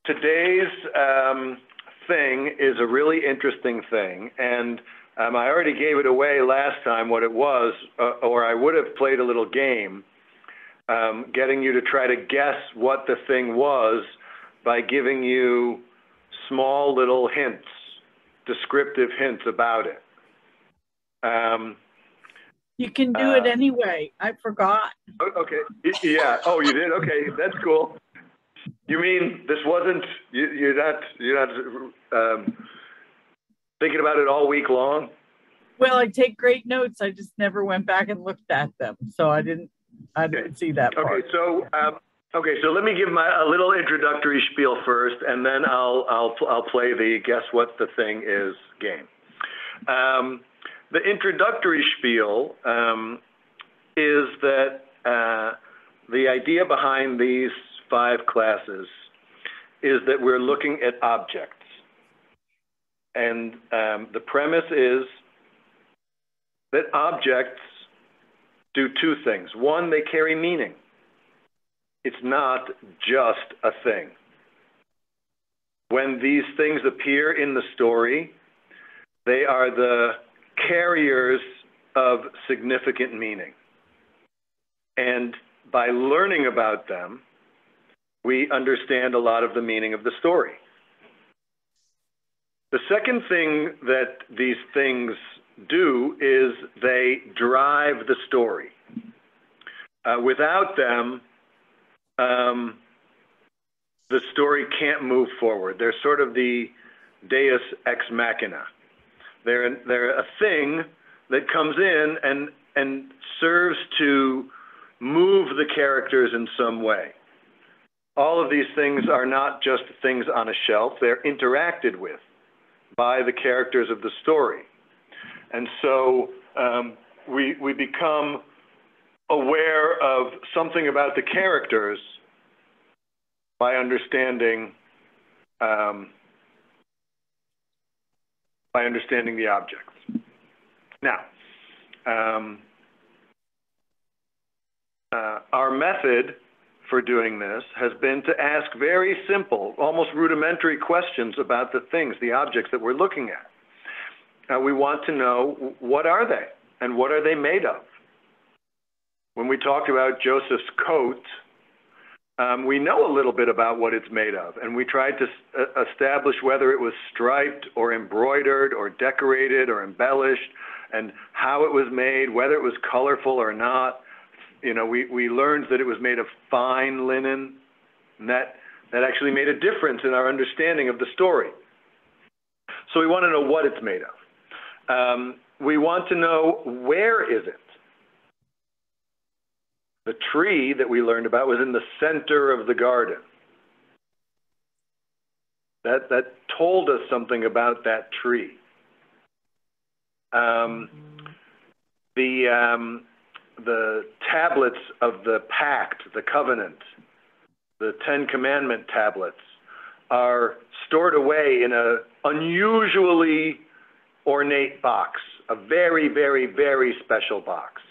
today's thing is a really interesting thing, and I already gave it away last time what it was, or I would have played a little game, getting you to try to guess what the thing was by giving you small little hints, descriptive hints about it. You can do it anyway. I forgot. Okay. Yeah. Oh, you did? Okay. That's cool. You mean this wasn't, you're not thinking about it all week long? Well, I take great notes. I just never went back and looked at them. So I didn't see that part. Okay. So, so let me give a little introductory spiel first, and then I'll play the guess what the thing is game. The introductory spiel is that the idea behind these 5 classes is that we're looking at objects. And the premise is that objects do 2 things. One, they carry meaning. It's not just a thing. When these things appear in the story, they are the carriers of significant meaning. And by learning about them, we understand a lot of the meaning of the story. The second thing that these things do is they drive the story. Without them, the story can't move forward. They're sort of the deus ex machina. They're a thing that comes in and serves to move the characters in some way. All of these things are not just things on a shelf. They're interacted with by the characters of the story. And so we become aware of something about the characters by understanding the objects. Now, our method for doing this has been to ask very simple, almost rudimentary questions about the things, the objects that we're looking at. We want to know, what are they and what are they made of? When we talked about Joseph's coat, we know a little bit about what it's made of, and we tried to establish whether it was striped or embroidered or decorated or embellished, and how it was made, whether it was colorful or not. You know, we learned that it was made of fine linen, and that actually made a difference in our understanding of the story. So we want to know what it's made of. We want to know, where is it? The tree that we learned about was in the center of the garden. That told us something about that tree. The tablets of the pact, the covenant, the 10 Commandment tablets, are stored away in an unusually ornate box, a very, very, very special box.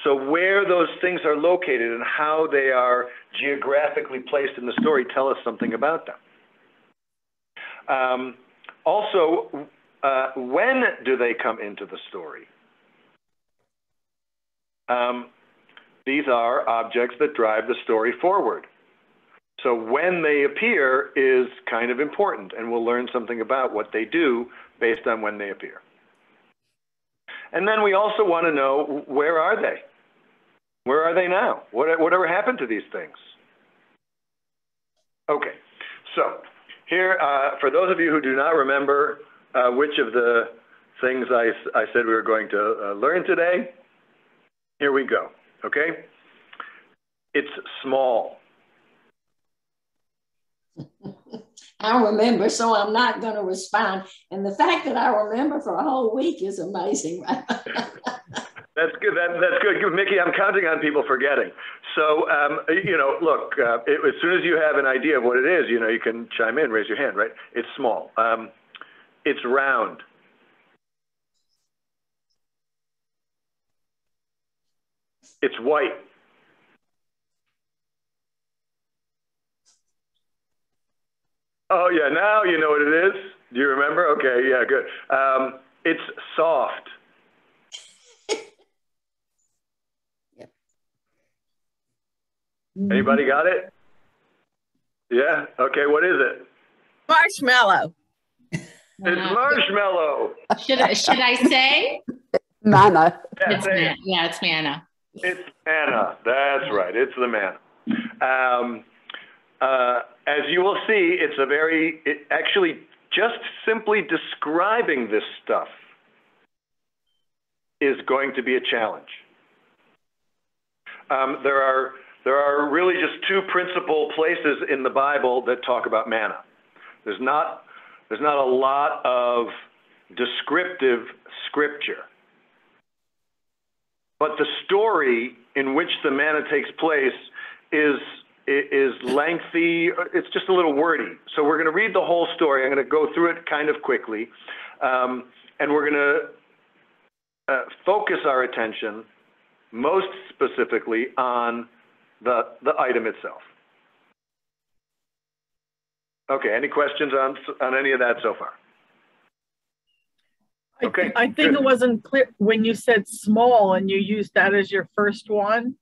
So where those things are located and how they are geographically placed in the story tell us something about them. Also, when do they come into the story? These are objects that drive the story forward. So when they appear is kind of important, and we'll learn something about what they do based on when they appear. And then we also want to know, where are they? Where are they now? Whatever happened to these things? Okay, so here, for those of you who do not remember which of the things I said we were going to learn today, here we go, okay? It's small. I remember, so I'm not going to respond. And the fact that I remember for a whole week is amazing, right? That's good. That's good. Mickey, I'm counting on people forgetting. So, you know, look, as soon as you have an idea of what it is, you know, you can chime in, raise your hand, right? It's small. It's round. It's white. Oh, yeah, now you know what it is. Do you remember? Okay, yeah, good. It's soft. Yep. Anybody got it? Yeah? Okay, what is it? Marshmallow. It's marshmallow. Should I say? Manna. It's manna. It's manna. That's right. It's the manna. As you will see, actually just simply describing this stuff is going to be a challenge. There are really just two principal places in the Bible that talk about manna. There's not a lot of descriptive scripture. But the story in which the manna takes place is lengthy. It's just a little wordy. So we're going to read the whole story. I'm going to go through it kind of quickly. And we're going to focus our attention most specifically on the item itself. Okay, any questions on any of that so far? Okay, I think it wasn't clear when you said small and you used that as your first one.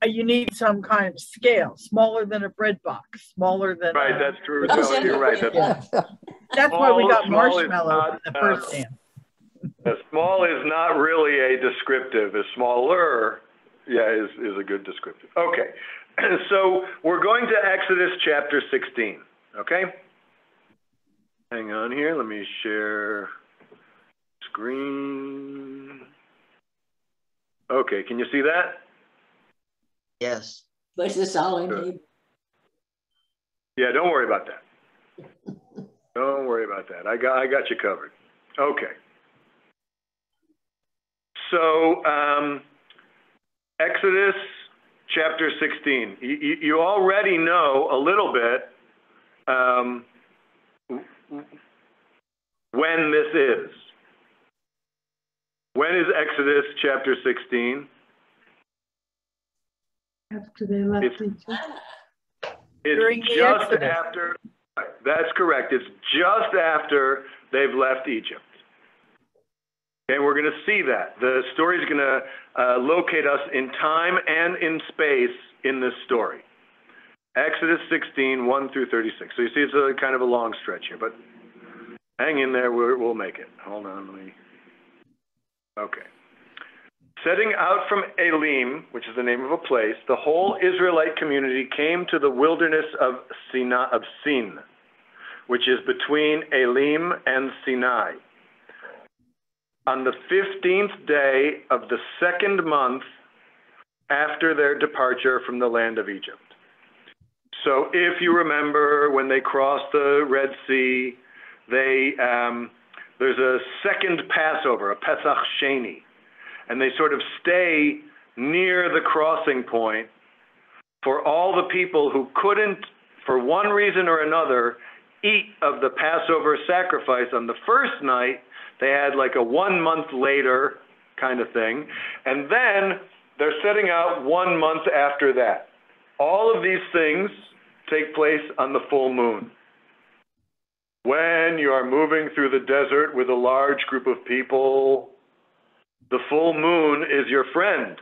You need some kind of scale, smaller than a bread box, smaller than. Right, that's true. No, you're right. That's why we got marshmallow in the first hand. Small is not really a descriptive. A smaller, yeah, is a good descriptive. Okay, so we're going to Exodus chapter 16. Okay, hang on here. Let me share screen. Okay, can you see that? Yes. Push this all in here. Yeah, don't worry about that. Don't worry about that. I got you covered. Okay. So Exodus chapter 16. You already know a little bit when this is. When is Exodus chapter 16? After they left Egypt. It's just after, that's correct. It's just after they've left Egypt. And we're going to see that. The story is going to locate us in time and in space in this story. Exodus 16, 1 through 36. So you see it's a kind of a long stretch here, but hang in there, we'll make it. Hold on, let me. Okay. Setting out from Elim, which is the name of a place, the whole Israelite community came to the wilderness of Sin, which is between Elim and Sinai, on the 15th day of the second month after their departure from the land of Egypt. So if you remember when they crossed the Red Sea, there's a second Passover, a Pesach Sheni, and they sort of stay near the crossing point for all the people who couldn't, for one reason or another, eat of the Passover sacrifice on the first night. They had like a 1 month later kind of thing. And then they're setting out 1 month after that. All of these things take place on the full moon. When you are moving through the desert with a large group of people, the full moon is your friend.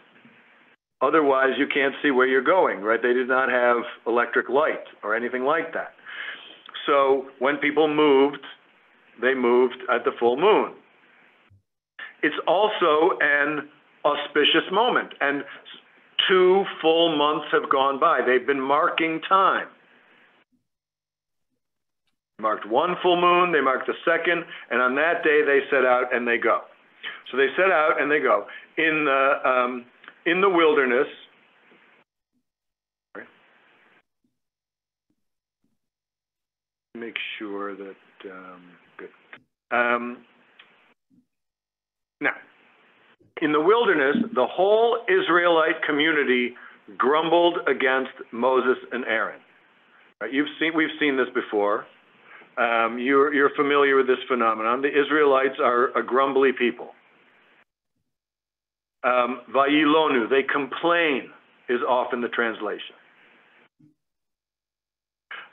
Otherwise, you can't see where you're going, right? They did not have electric light or anything like that. So when people moved, they moved at the full moon. It's also an auspicious moment, and 2 full months have gone by. They've been marking time. They marked 1 full moon, they marked the second, and on that day they set out and they go. So they set out and they go. In the wilderness, make sure that, good. Now, in the wilderness, the whole Israelite community grumbled against Moses and Aaron. Right? We've seen this before. You're familiar with this phenomenon. The Israelites are a grumbly people. Vayilonu, they complain, is often the translation.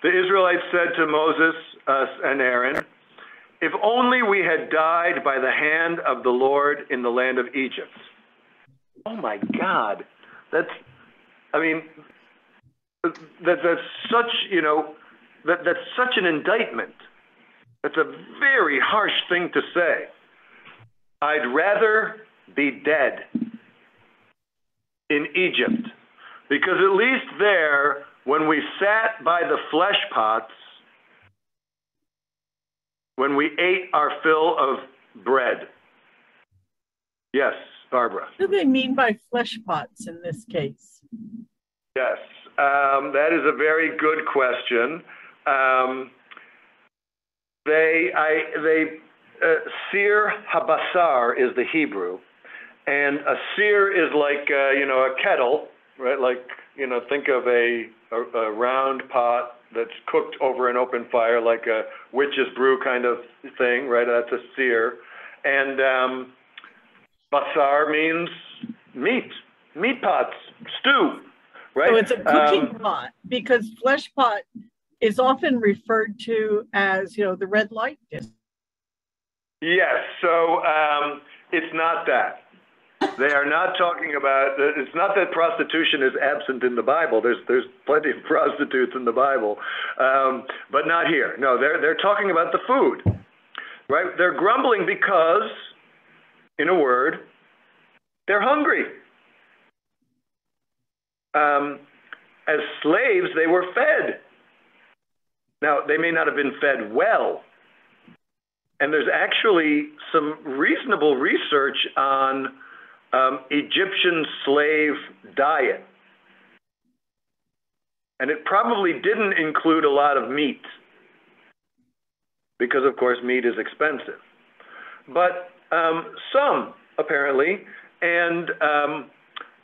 The Israelites said to Moses and Aaron, if only we had died by the hand of the Lord in the land of Egypt. Oh my God. That's such, that's such an indictment. That's a very harsh thing to say. I'd rather be dead in Egypt, because at least there, when we sat by the flesh pots, when we ate our fill of bread. Yes, Barbara. What do they mean by flesh pots in this case? Yes, that is a very good question. Seer habasar is the Hebrew, and a seer is like a kettle, right? Like think of a round pot that's cooked over an open fire, like a witch's brew kind of thing, right? That's a seer, and basar means meat pots, stew, right? So it's a cooking pot, because flesh pot is often referred to as, the red light district. Yes, so it's not that. They are not talking about, it's not that prostitution is absent in the Bible. There's plenty of prostitutes in the Bible, but not here. No, they're talking about the food, right? They're grumbling because, in a word, they're hungry. As slaves, they were fed. Now, they may not have been fed well. And there's actually some reasonable research on Egyptian slave diet. And it probably didn't include a lot of meat, because, of course, meat is expensive. But some, apparently, and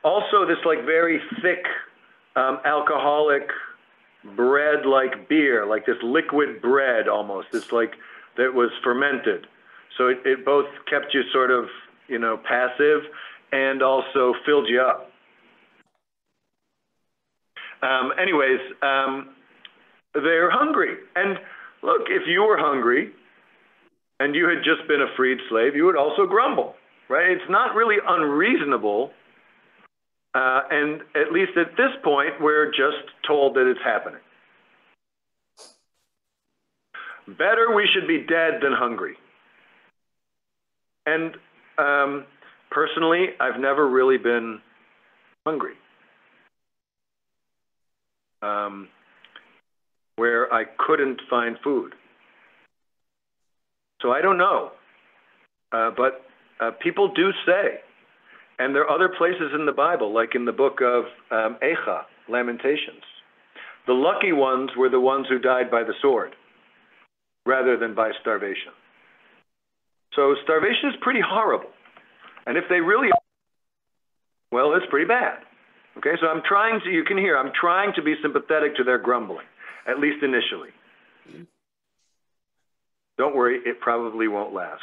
also this very thick alcoholic bread like beer, like this liquid bread almost. It's that was fermented. So it both kept you sort of, passive and also filled you up. Anyways, they're hungry. And look, if you were hungry and you had just been a freed slave, you would also grumble, right? It's not really unreasonable. And at least at this point, we're just told that it's happening. Better we should be dead than hungry. And personally, I've never really been hungry, where I couldn't find food. So I don't know, but people do say, and there are other places in the Bible, like in the book of Echa, Lamentations. The lucky ones were the ones who died by the sword, rather than by starvation. So starvation is pretty horrible. And if they really are, well, it's pretty bad. Okay, so you can hear, I'm trying to be sympathetic to their grumbling, at least initially. Don't worry, it probably won't last.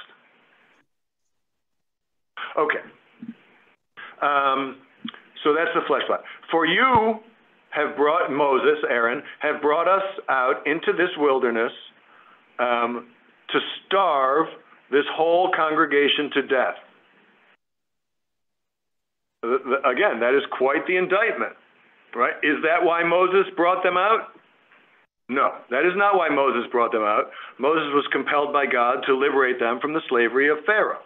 Okay. So that's the flesh pot. For you have brought, Moses, Aaron, have brought us out into this wilderness to starve this whole congregation to death. Again, that is quite the indictment, right? Is that why Moses brought them out? No, that is not why Moses brought them out. Moses was compelled by God to liberate them from the slavery of Pharaoh.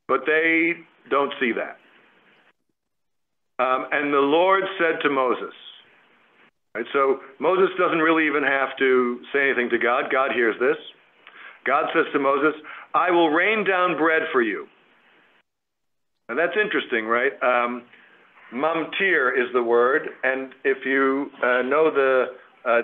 But they don't see that. And the Lord said to Moses, right, so Moses doesn't really even have to say anything to God. God hears this. God says to Moses, I will rain down bread for you. And that's interesting, right? Mamtir is the word. And if you know the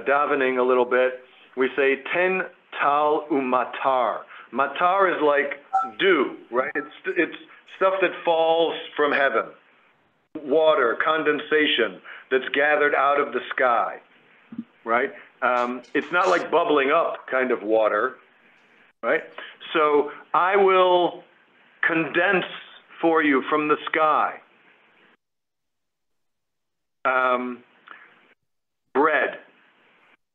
davening a little bit, we say ten tal umatar. Matar is like dew, right? It's stuff that falls from heaven. Water, condensation that's gathered out of the sky, right? It's not like bubbling up kind of water, right? So I will condense for you from the sky bread.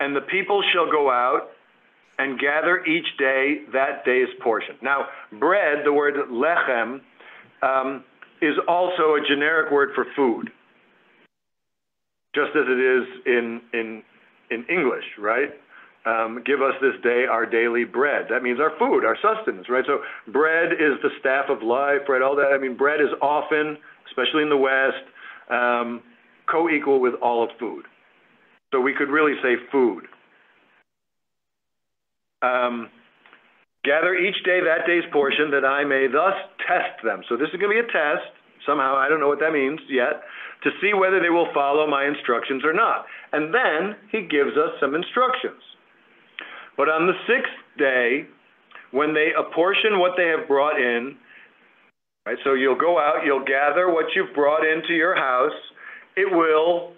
and the people shall go out and gather each day that day's portion. Now, bread, the word lechem, is also a generic word for food, just as it is in English, right? Give us this day our daily bread. That means our food, our sustenance, right? So bread is the staff of life, right? All that. I mean, bread is often, especially in the West, co-equal with all of food. So we could really say food. Gather each day that day's portion, that I may thus test them. So this is going to be a test. Somehow, I don't know what that means yet, to see whether they will follow my instructions or not. And then he gives us some instructions. But on the sixth day, when they apportion what they have brought in, right, so you'll go out, you'll gather what you've brought into your house, it will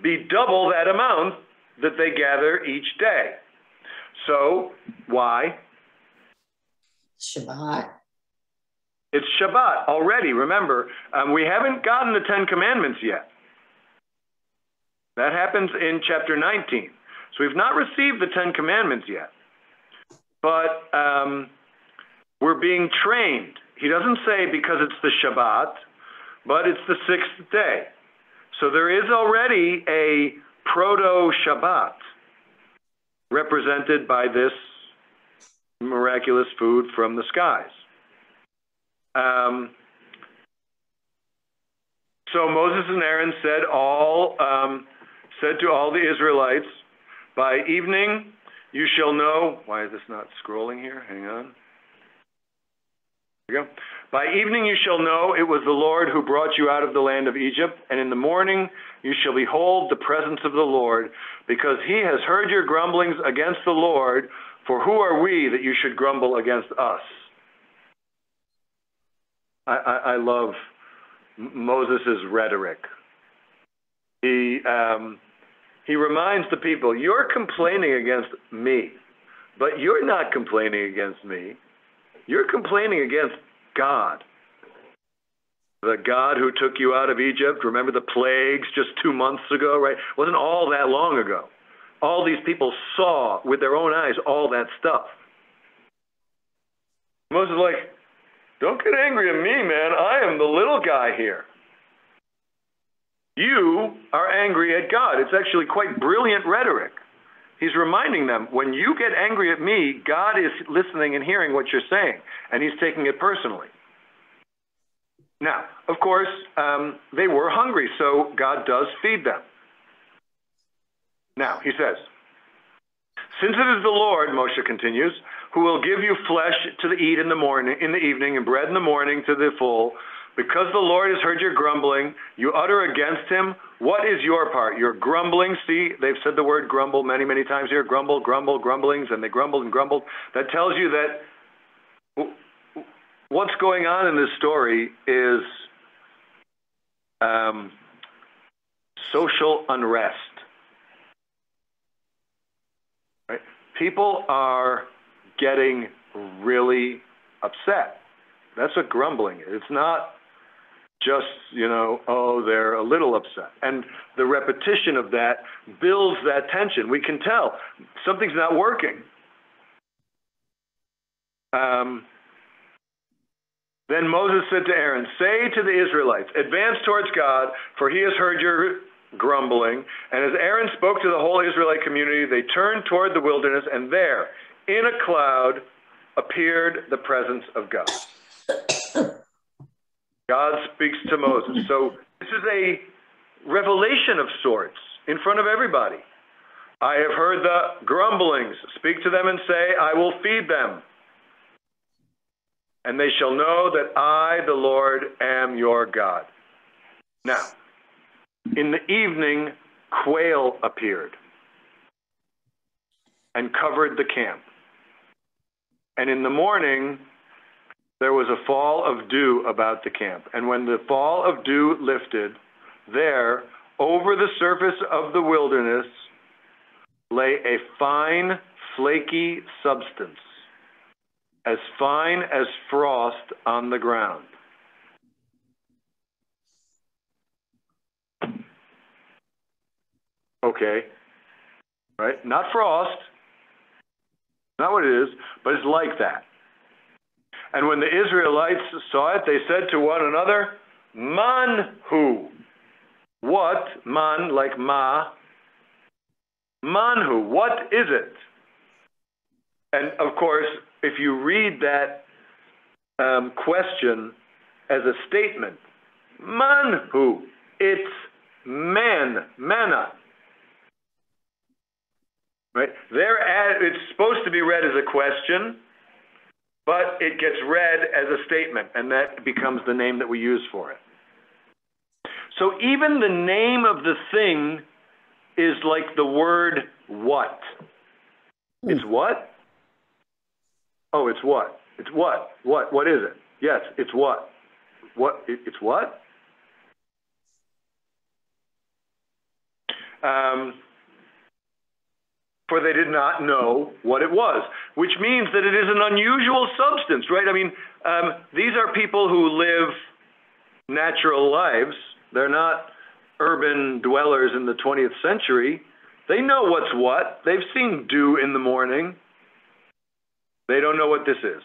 be double that amount that they gather each day. So, why? Shabbat. It's Shabbat already. Remember, we haven't gotten the 10 Commandments yet. That happens in chapter 19. So we've not received the 10 Commandments yet. But we're being trained. He doesn't say because it's the Shabbat, but it's the sixth day. So there is already a proto-Shabbat represented by this miraculous food from the skies. So Moses and Aaron said to all the Israelites, by evening you shall know. Why is this not scrolling here? Hang on. There we go. By evening you shall know it was the Lord who brought you out of the land of Egypt, and in the morning you shall behold the presence of the Lord, because he has heard your grumblings against the Lord. For who are we that you should grumble against us? I love Moses' rhetoric. He reminds the people, you're complaining against me, but you're not complaining against me. You're complaining against God. The God who took you out of Egypt. Remember the plagues just 2 months ago, right? It wasn't all that long ago. All these people saw with their own eyes all that stuff. Moses is like, don't get angry at me, man. I am the little guy here. You are angry at God. It's actually quite brilliant rhetoric. He's reminding them, when you get angry at me, God is listening and hearing what you're saying, and he's taking it personally. Now, of course, they were hungry, so God does feed them. Now, he says, since it is the Lord, Moshe continues, who will give you flesh to eat in the evening, and bread in the morning to the full, because the Lord has heard your grumbling, you utter against him. What is your part? Your grumbling. See, they've said the word grumble many, many times here. Grumble, grumble, grumblings, and they grumbled and grumbled. That tells you that what's going on in this story is social unrest. Right? People are getting really upset. That's what grumbling is. It's not just, oh, they're a little upset. And the repetition of that builds that tension. We can tell something's not working. Then Moses said to Aaron, say to the Israelites, advance towards God, for he has heard your grumbling. And as Aaron spoke to the whole Israelite community, they turned toward the wilderness, and there, in a cloud, appeared the presence of God. God speaks to Moses. So this is a revelation of sorts in front of everybody. I have heard the grumblings. Speak to them and say, I will feed them. And they shall know that I, the Lord, am your God. Now, in the evening, quail appeared and covered the camp. And in the morning, there was a fall of dew about the camp. And when the fall of dew lifted, there, over the surface of the wilderness, lay a fine, flaky substance, as fine as frost on the ground. Okay. right? Not frost, not what it is, but it's like that. And when the Israelites saw it, they said to one another, Manhu. What? Man, like ma. Manhu. What is it? And of course, if you read that question as a statement, Manhu, it's manna. Right? It's supposed to be read as a question, but it gets read as a statement, and that becomes the name that we use for it. So even the name of the thing is like the word what. It's what? Oh, it's what? It's what? What? What is it? Yes, it's what? What? It's what? For they did not know what it was, which means that it is an unusual substance, right? I mean, these are people who live natural lives. They're not urban dwellers in the 20th century. They know what's what. They've seen dew in the morning. They don't know what this is.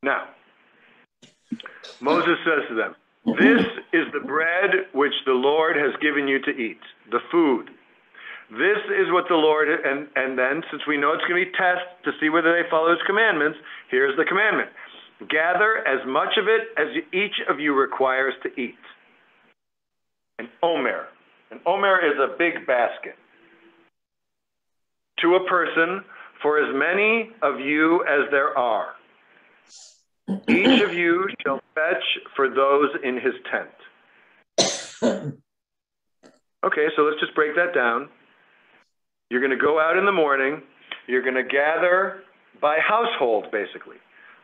Now, Moses says to them, this is the bread which the Lord has given you to eat, the food. This is what the Lord, and then since we know it's going to be tested to see whether they follow his commandments, here's the commandment. Gather as much of it as each of you requires to eat. An omer. An omer is a big basket. To a person, for as many of you as there are. Each of you shall fetch for those in his tent. Okay, so let's just break that down. You're going to go out in the morning. You're going to gather by household, basically.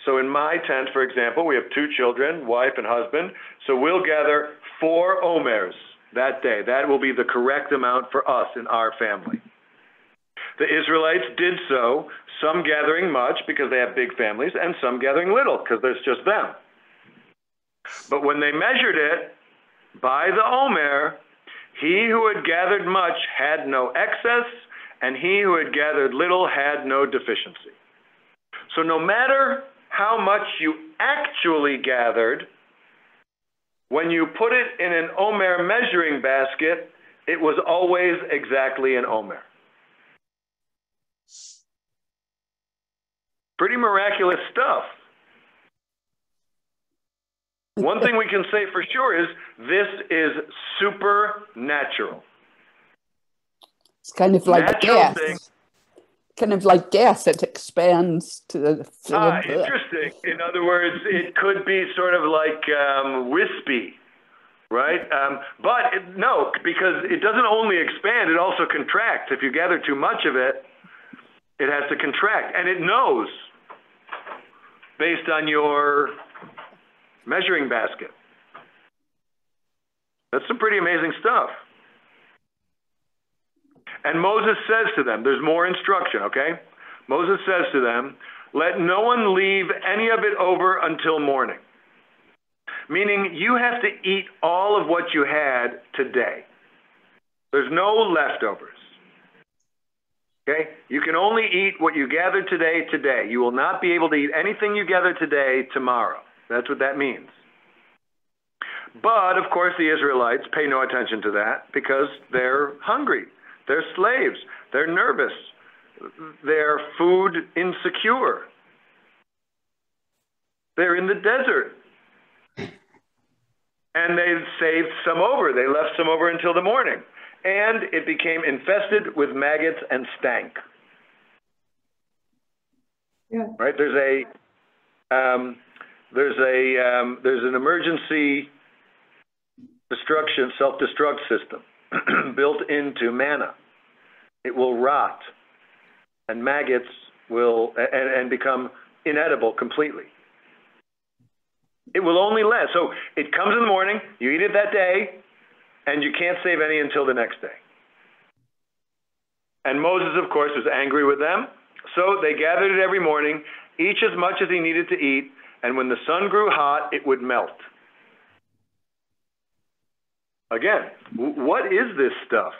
So in my tent, for example, we have 2 children, wife and husband. So we'll gather 4 omers that day. That will be the correct amount for us in our family. The Israelites did so, some gathering much because they have big families, and some gathering little because there's just them. But when they measured it by the omer, he who had gathered much had no excess, and he who had gathered little had no deficiency. So no matter how much you actually gathered, when you put it in an omer measuring basket, it was always exactly an omer. Pretty miraculous stuff. One thing we can say for sure is this is supernatural. It's kind of like gas. Thing. Kind of like gas, it expands to the interesting. In other words, it could be sort of like wispy, right? But no, because it doesn't only expand, it also contracts. If you gather too much of it, it has to contract, and it knows based on your measuring basket. That's some pretty amazing stuff. And Moses says to them, there's more instruction, okay? Moses says to them, let no one leave any of it over until morning. Meaning you have to eat all of what you had today. There's no leftovers. Okay? You can only eat what you gathered today. You will not be able to eat anything you gather today tomorrow. That's what that means. But, of course, the Israelites pay no attention to that because they're hungry. They're slaves. They're nervous. They're food insecure. They're in the desert. And they saved some over. They left some over until the morning. And it became infested with maggots and stank. Yeah. Right? There's an emergency self-destruct system built into manna. It will rot, and maggots will and become inedible completely. It will only last. So it comes in the morning, you eat it that day, and you can't save any until the next day. And Moses, of course, was angry with them. So they gathered it every morning, each as much as he needed to eat, and when the sun grew hot, it would melt. Again, what is this stuff?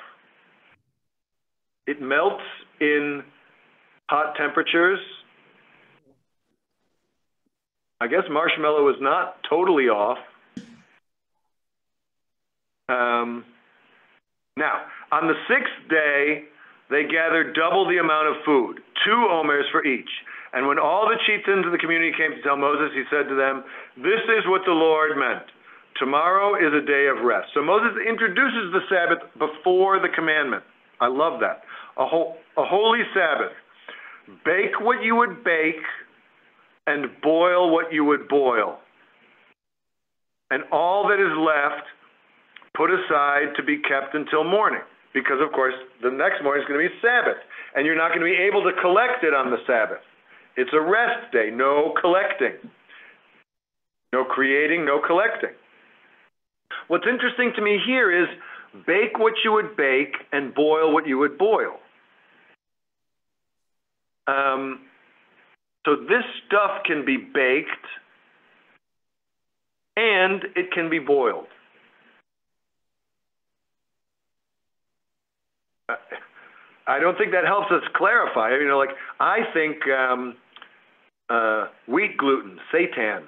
It melts in hot temperatures. I guess marshmallow is not totally off. Now, on the 6th day, they gathered double the amount of food, 2 omers for each. And when all the chieftains of the community came to tell Moses, he said to them, "This is what the Lord meant. Tomorrow is a day of rest." So Moses introduces the Sabbath before the commandment. I love that. A holy Sabbath. Bake what you would bake and boil what you would boil. And all that is left, put aside to be kept until morning. Because, of course, the next morning is going to be Sabbath. And you're not going to be able to collect it on the Sabbath. It's a rest day. No collecting. No creating, no collecting. What's interesting to me here is bake what you would bake and boil what you would boil. So this stuff can be baked and it can be boiled. I don't think that helps us clarify. You know, like I think wheat gluten, seitan.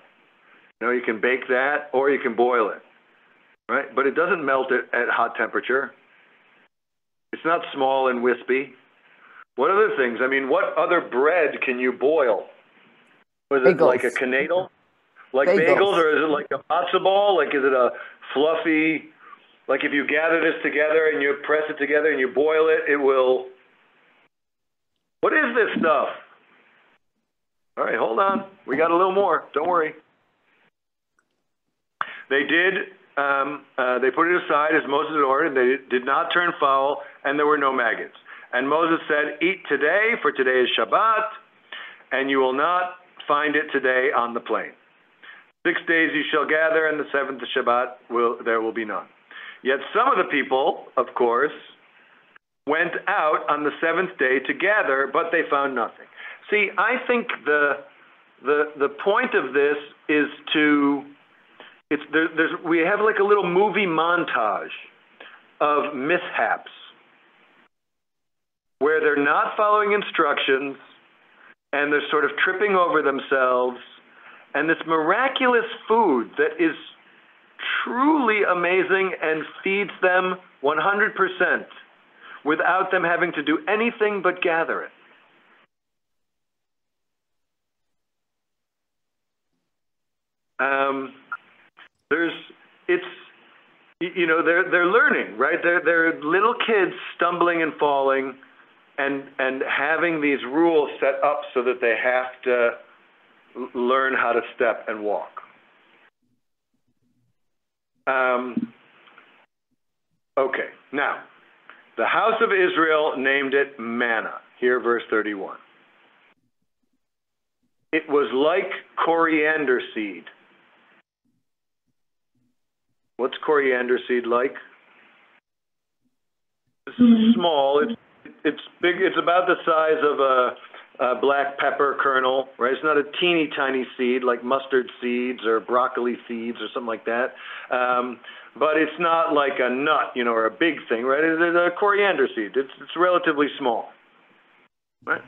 You know, you can bake that or you can boil it, right? But it doesn't melt it at hot temperature. It's not small and wispy. What other things? I mean, what other bread can you boil? Was it Bagels. like a canadle? Like Bagels. bagels, or is it like a matzo ball? Like, is it a fluffy, like if you gather this together and you press it together and you boil it, it will... What is this stuff? All right, hold on. We got a little more. Don't worry. They did, they put it aside as Moses had ordered, and they did not turn foul, and there were no maggots. And Moses said, "Eat today, for today is Shabbat, and you will not find it today on the plain. 6 days you shall gather, and the 7th of Shabbat there will be none." Yet some of the people, of course, went out on the 7th day to gather, but they found nothing. See, I think the point of this is we have like a little movie montage of mishaps where they're not following instructions and they're sort of tripping over themselves, and this miraculous food that is truly amazing and feeds them 100% without them having to do anything but gather it. They're learning, right? They're little kids stumbling and falling and having these rules set up so that they have to learn how to step and walk. Okay, now, the house of Israel named it Manna. Here, verse 31. It was like coriander seed. What's coriander seed like? It's small. It's big. It's about the size of a black pepper kernel, right? It's not a teeny tiny seed like mustard seeds or broccoli seeds or something like that. But it's not like a nut, or a big thing, right? It's a coriander seed. It's relatively small, right?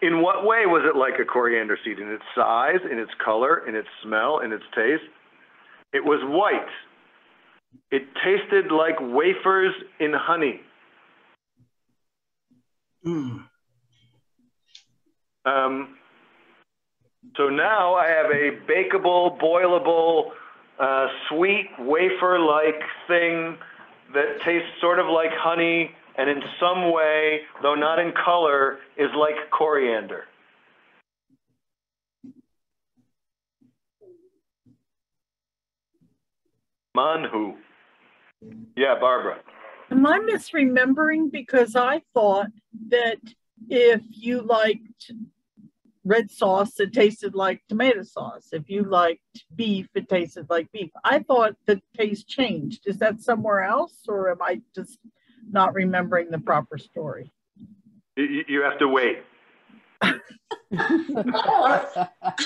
In what way was it like a coriander seed? In its size, in its color, in its smell, in its taste? It was white. It tasted like wafers in honey. So now I have a bakeable, boilable, sweet wafer-like thing that tastes sort of like honey and in some way, though not in color, is like coriander. Manhu. Yeah, Barbara. Am I misremembering? Because I thought that if you liked red sauce, it tasted like tomato sauce. If you liked beef, it tasted like beef. I thought the taste changed. Is that somewhere else, or am I just not remembering the proper story? You have to wait. I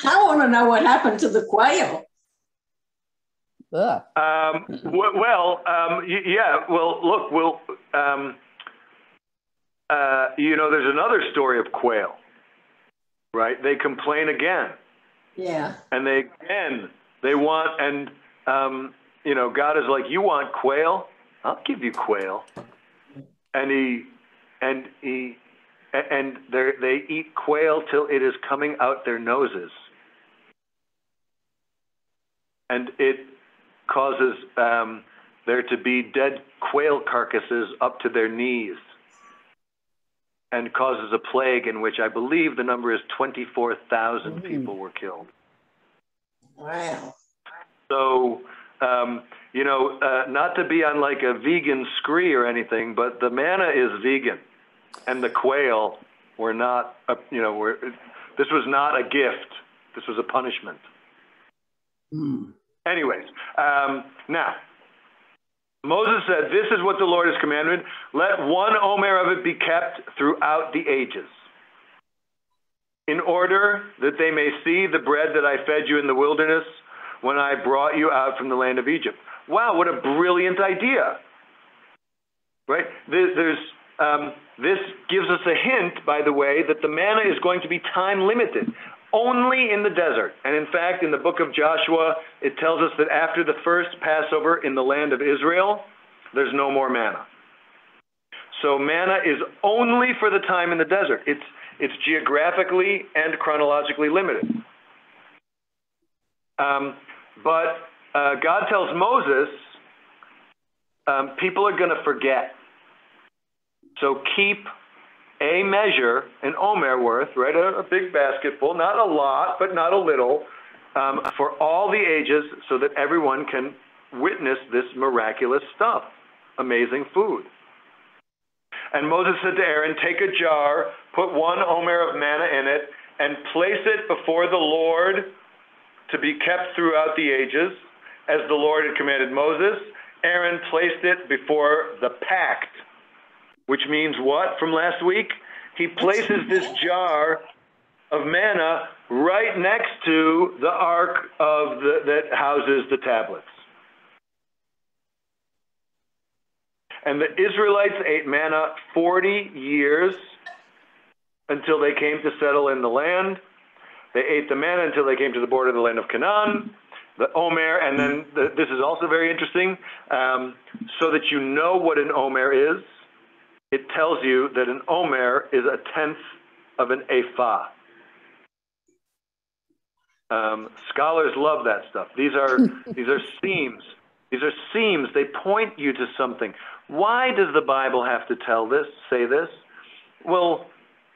want to know what happened to the quail. Ugh. Yeah. Well, look, there's another story of quail, right? They complain again. Yeah. And they want, and, God is like, you want quail? I'll give you quail. And they eat quail till it is coming out their noses. And it causes there to be dead quail carcasses up to their knees, and causes a plague in which I believe the number is 24,000 people were killed. Wow. So, not to be on like a vegan spree or anything, but the manna is vegan, and the quail were not, this was not a gift. This was a punishment. Anyways, now, Moses said, this is what the Lord has commanded. Let one omer of it be kept throughout the ages, in order that they may see the bread that I fed you in the wilderness when I brought you out from the land of Egypt. Wow, what a brilliant idea, right? This gives us a hint, by the way, that the manna is going to be time limited, only in the desert. And in fact, in the book of Joshua, it tells us that after the first Passover in the land of Israel, there's no more manna. So manna is only for the time in the desert. It's geographically and chronologically limited. But God tells Moses, people are going to forget. So keep a measure, an omer worth, right? A big basketful, not a lot, but not a little, for all the ages, so that everyone can witness this miraculous stuff, amazing food. And Moses said to Aaron, take a jar, put one omer of manna in it, and place it before the Lord to be kept throughout the ages, as the Lord had commanded Moses. Aaron placed it before the pact, which means what from last week? He places this jar of manna right next to the ark of that houses the tablets. And the Israelites ate manna 40 years until they came to settle in the land. They ate the manna until they came to the border of the land of Canaan, the omer, and then this is also very interesting, so that you know what an omer is. It tells you that an omer is a tenth of an ephah. Scholars love that stuff. These are seams. These are seams. They point you to something. Why does the Bible have to say this? Well,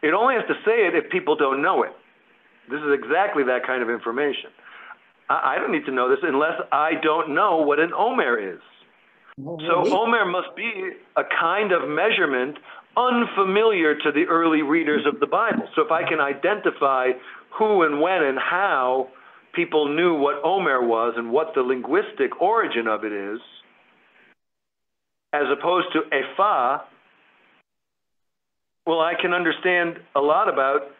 it only has to say it if people don't know it. This is exactly that kind of information. I don't need to know this unless I don't know what an omer is. So omer must be a kind of measurement unfamiliar to the early readers of the Bible. So if I can identify who and when and how people knew what omer was and what the linguistic origin of it is, as opposed to ephah, well, I can understand a lot about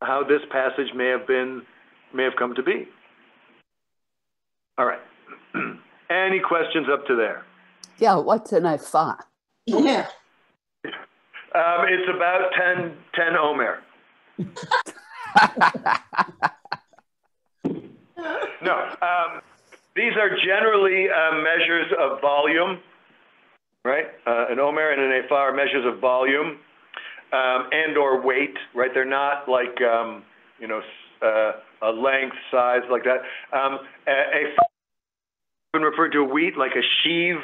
how this passage may have come to be. All right. Any questions up to there? Yeah, what's an ephah? Yeah. It's about 10 omer. No, these are generally measures of volume, right? An omer and an ephah are measures of volume and or weight, right? They're not like, a length, size, like that. Ephah has been referred to a wheat, like a sheave,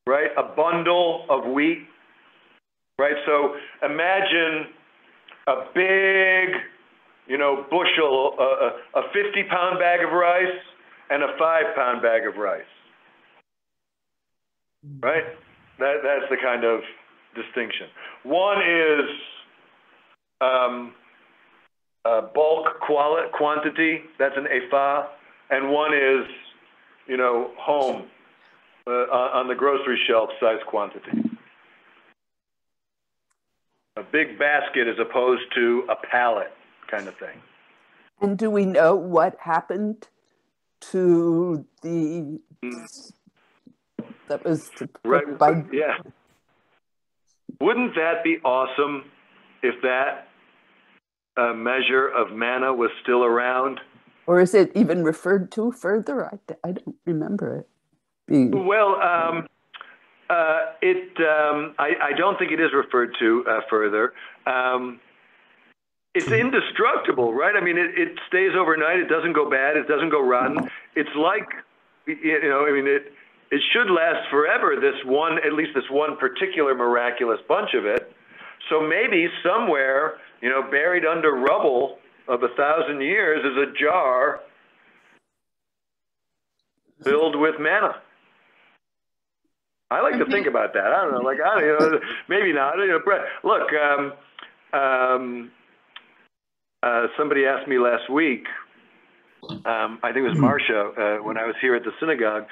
right? A bundle of wheat, right? So imagine a big, bushel, a 50-pound bag of rice and a 5-pound bag of rice, right? That's the kind of distinction. One is bulk quantity, that's an ephah, and one is, home, on the grocery shelf size quantity. A big basket as opposed to a pallet kind of thing. And do we know what happened to that was right. by... Yeah. Wouldn't that be awesome if that measure of manna was still around? Or is it even referred to further? I don't remember it being. Well, I don't think it is referred to further. It's indestructible, right? I mean, it stays overnight. It doesn't go bad. It doesn't go rotten. It's like, I mean, it should last forever, at least this one particular miraculous bunch of it. So maybe somewhere, buried under rubble of 1,000 years is a jar filled with manna. I like to think about that. I don't know, maybe not. Look, somebody asked me last week, I think it was Marcia, when I was here at the synagogue,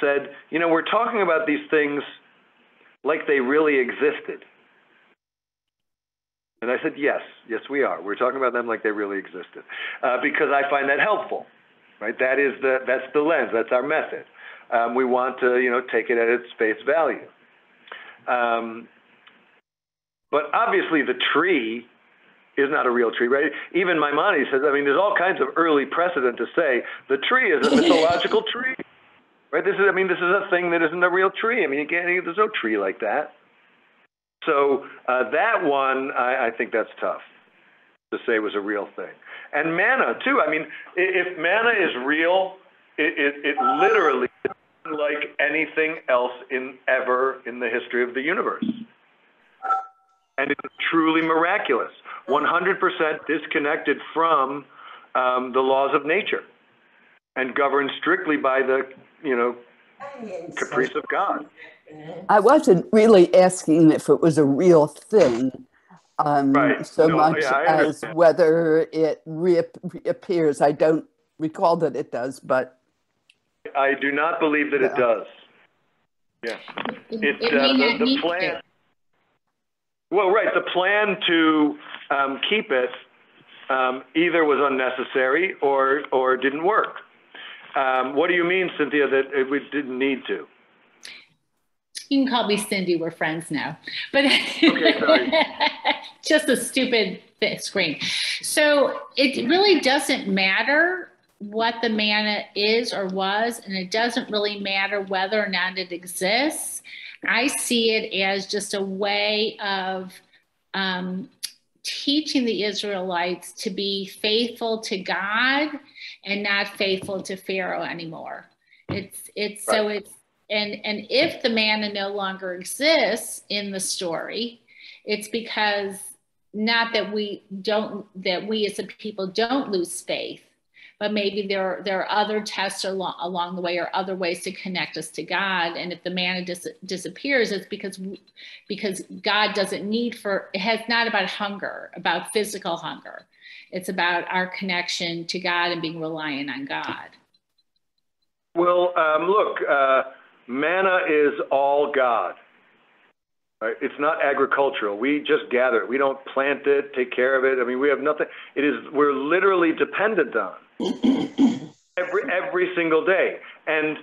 said, we're talking about these things like they really existed. And I said, yes, we are. We're talking about them like they really existed, because I find that helpful, right? That's the lens. That's our method. We want to, take it at its face value. But obviously the tree is not a real tree, right? Even Maimonides says, there's all kinds of early precedent to say the tree is a mythological tree, right? This is a thing that isn't a real tree. There's no tree like that. So that one, I think that's tough to say was a real thing. And manna too. If manna is real, it literally isn't like anything else ever in the history of the universe. And it's truly miraculous, 100% disconnected from the laws of nature and governed strictly by the, caprice of God. I wasn't really asking if it was a real thing, Right. so much as whether it reappears. I don't recall that it does, but I do not believe that it does. Yeah. The plan. Well, right. The plan to keep it either was unnecessary or didn't work. What do you mean, Cynthia, that we didn't need to? You can call me Cindy. We're friends now. But okay, sorry. Just a stupid screen. So it really doesn't matter what the manna is or was, and it doesn't really matter whether or not it exists. I see it as just a way of teaching the Israelites to be faithful to God and not faithful to Pharaoh anymore. It's right. So it's and if the manna no longer exists in the story, it's because not that we as a people don't lose faith, but maybe there are other tests along the way or other ways to connect us to God. And if the manna disappears, it's because God doesn't need it's not about hunger, about physical hunger. It's about our connection to God and being reliant on God. Well, look, manna is all God. Right? It's not agricultural. We just gather it. We don't plant it, take care of it. We have nothing. We're literally dependent on every single day. And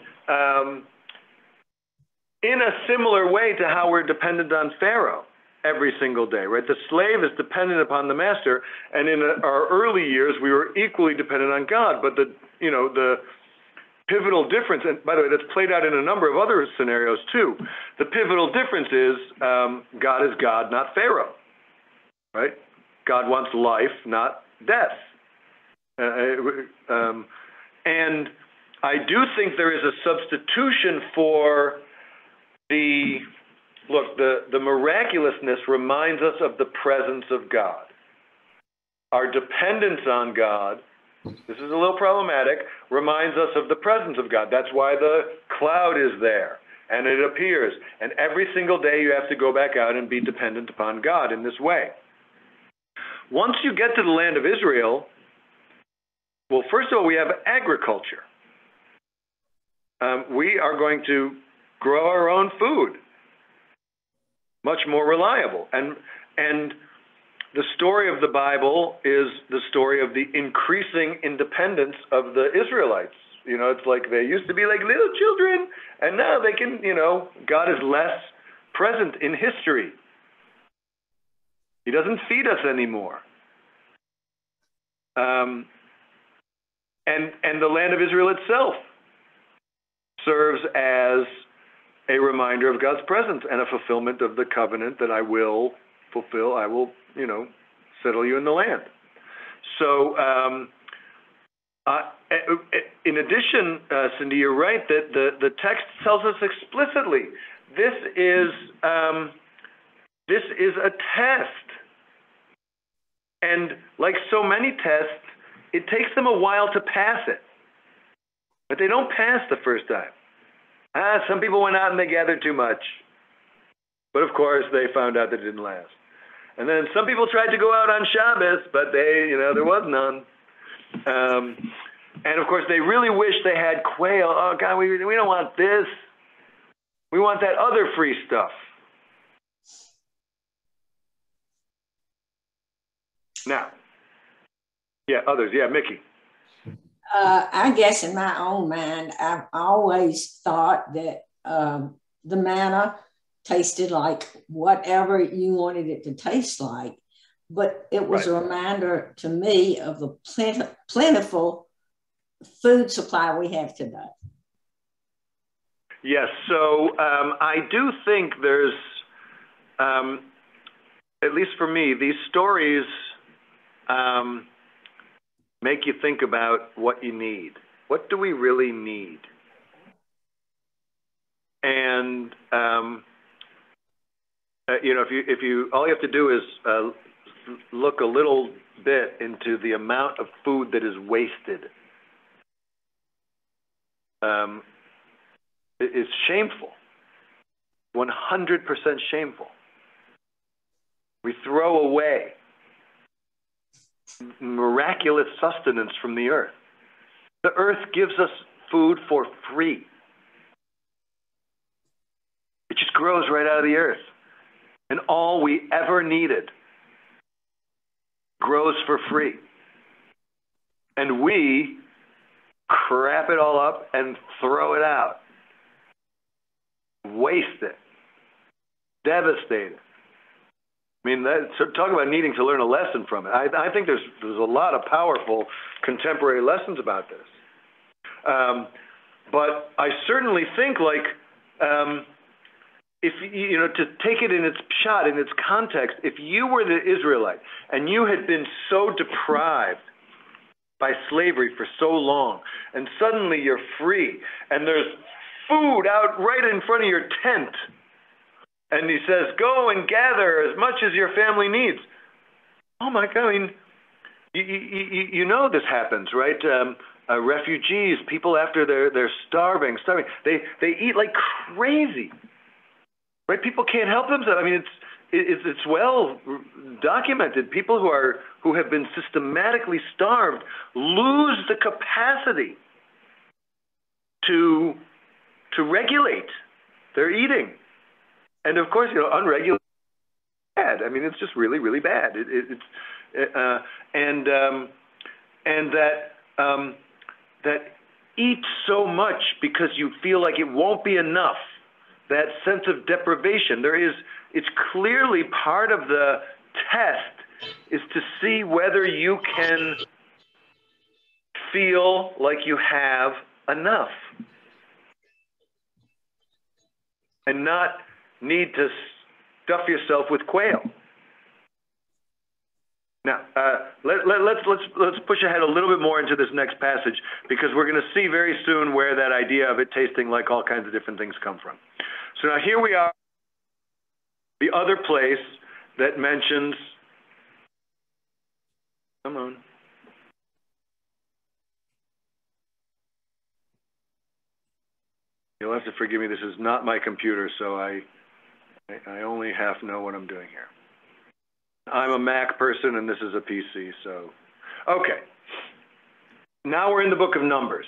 in a similar way to how we're dependent on Pharaoh every single day, right? The slave is dependent upon the master. And in our early years, we were equally dependent on God. But the pivotal difference, and by the way, that's played out in a number of other scenarios too. The pivotal difference is God is God, not Pharaoh, right? God wants life, not death. And I do think there is a substitution for the miraculousness reminds us of the presence of God. Our dependence on God, this is a little problematic, reminds us of the presence of God. That's why the cloud is there and it appears. And every single day you have to go back out and be dependent upon God in this way. Once you get to the land of Israel, well, first of all, we have agriculture. We are going to grow our own food, much more reliable. And the story of the Bible is the story of the increasing independence of the Israelites. It's like they used to be like little children, and now they can, God is less present in history. He doesn't feed us anymore. And the land of Israel itself serves as a reminder of God's presence and a fulfillment of the covenant that I will fulfill. I will, settle you in the land. So, in addition, Cindy, you're right that the text tells us explicitly this is a test, and like so many tests, it takes them a while to pass it, but they don't pass the first time. Some people went out and they gathered too much, but of course they found out that it didn't last. And then some people tried to go out on Shabbos, but there was none. And of course, they really wish they had quail. Oh God, we don't want this. We want that other free stuff. Now, others. Yeah, Mickey. I guess in my own mind, I've always thought that the manna tasted like whatever you wanted it to taste like, but it was a reminder to me of the plentiful food supply we have today. Yes, so I do think there's, at least for me, these stories make you think about what you need. What do we really need? And if you all you have to do is look a little bit into the amount of food that is wasted. It's shameful, 100% shameful. We throw away miraculous sustenance from the earth. The earth gives us food for free. It just grows right out of the earth. And all we ever needed grows for free. And we crap it all up and throw it out. Waste it. Devastate it. I mean, talk about needing to learn a lesson from it. I think there's a lot of powerful contemporary lessons about this. But I certainly think, if to take it in its shot, in its context, if you were the Israelite and you had been so deprived by slavery for so long, and suddenly you're free, and there's food out right in front of your tent, and he says, go and gather as much as your family needs. Oh my God, I mean, this happens, right? Refugees, people after they're starving, they eat like crazy. Right? People can't help themselves. I mean, it's well documented. People who have been systematically starved lose the capacity to regulate their eating, and of course, unregulated is bad. I mean, it's just really, really bad. That eat so much because you feel like it won't be enough. That sense of deprivation, it's clearly part of the test is to see whether you can feel like you have enough and not need to stuff yourself with quail. Now, let's push ahead a little bit more into this next passage, because we're going to see very soon where that idea of it tasting like all kinds of different things come from. So now here we are, the other place that mentions, come on. You'll have to forgive me, this is not my computer, so I only half know what I'm doing here. I'm a Mac person and this is a PC, so. Okay. Now we're in the book of Numbers.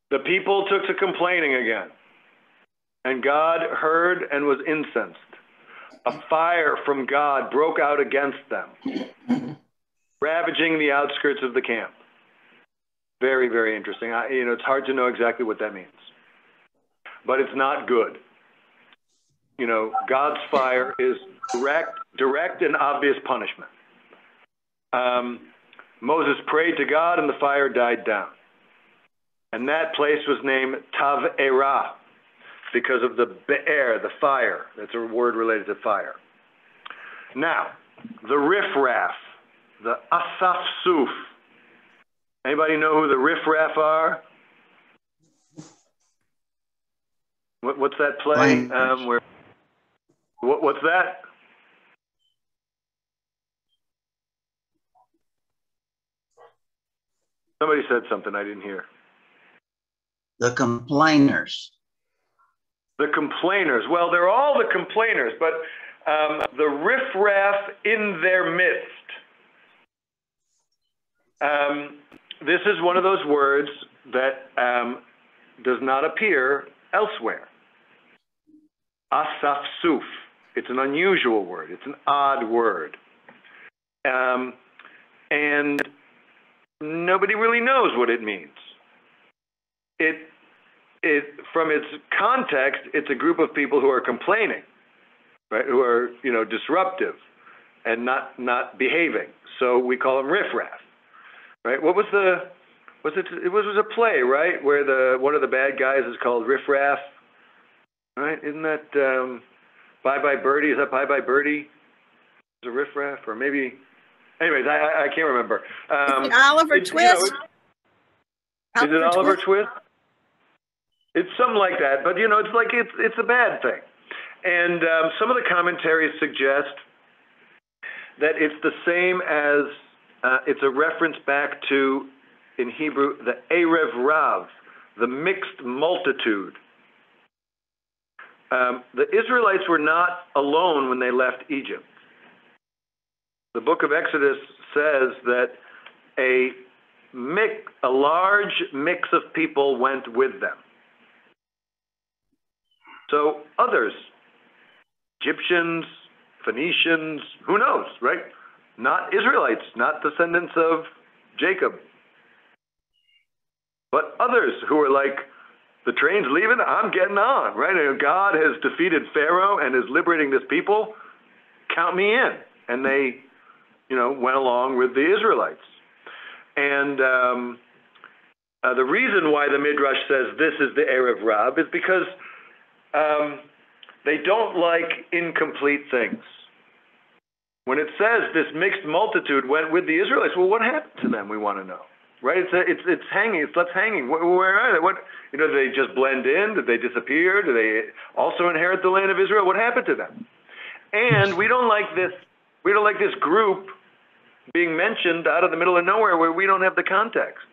The people took to complaining again, and God heard and was incensed. A fire from God broke out against them, ravaging the outskirts of the camp. Very, very interesting. It's hard to know exactly what that means, but it's not good. God's fire is direct, direct and obvious punishment. Moses prayed to God and the fire died down. And that place was named Tav-erah because of the be'er, the fire. That's a word related to fire. Now, the riffraff, the asaf-suf. Anybody know who the riffraff are? What's that play? What's that? Somebody said something I didn't hear. The complainers. The complainers. Well, they're all the complainers, but the riffraff in their midst. This is one of those words that does not appear elsewhere. Asaf Suf. It's an unusual word. It's an odd word. And nobody really knows what it means. From its context, it's a group of people who are complaining, right? Who are, disruptive and not behaving. So we call them riffraff, right? It was a play, right? Where one of the bad guys is called Riffraff, right? Isn't that Bye Bye Birdie? Is that Bye Bye Birdie? Is it Riffraff? Or maybe, anyways, I can't remember. Is it Oliver Twist? Is it Oliver Twist? It's something like that, but it's like it's a bad thing. And some of the commentaries suggest that it's the same as it's a reference back to, in Hebrew, the Erev Rav, the mixed multitude. The Israelites were not alone when they left Egypt. The book of Exodus says that a large mix of people went with them. So others, Egyptians, Phoenicians, who knows, right? Not Israelites, not descendants of Jacob. But others who are like, the train's leaving, I'm getting on, right? And God has defeated Pharaoh and is liberating this people. Count me in. And they, went along with the Israelites. And the reason why the Midrash says this is the Erev Rav is because they don't like incomplete things. When it says this mixed multitude went with the Israelites, well, what happened to them? We want to know, right? It's hanging. It's left hanging. Where are they? Did they just blend in? Did they disappear? Did they also inherit the land of Israel? What happened to them? And we don't like this. We don't like this group being mentioned out of the middle of nowhere where we don't have the context.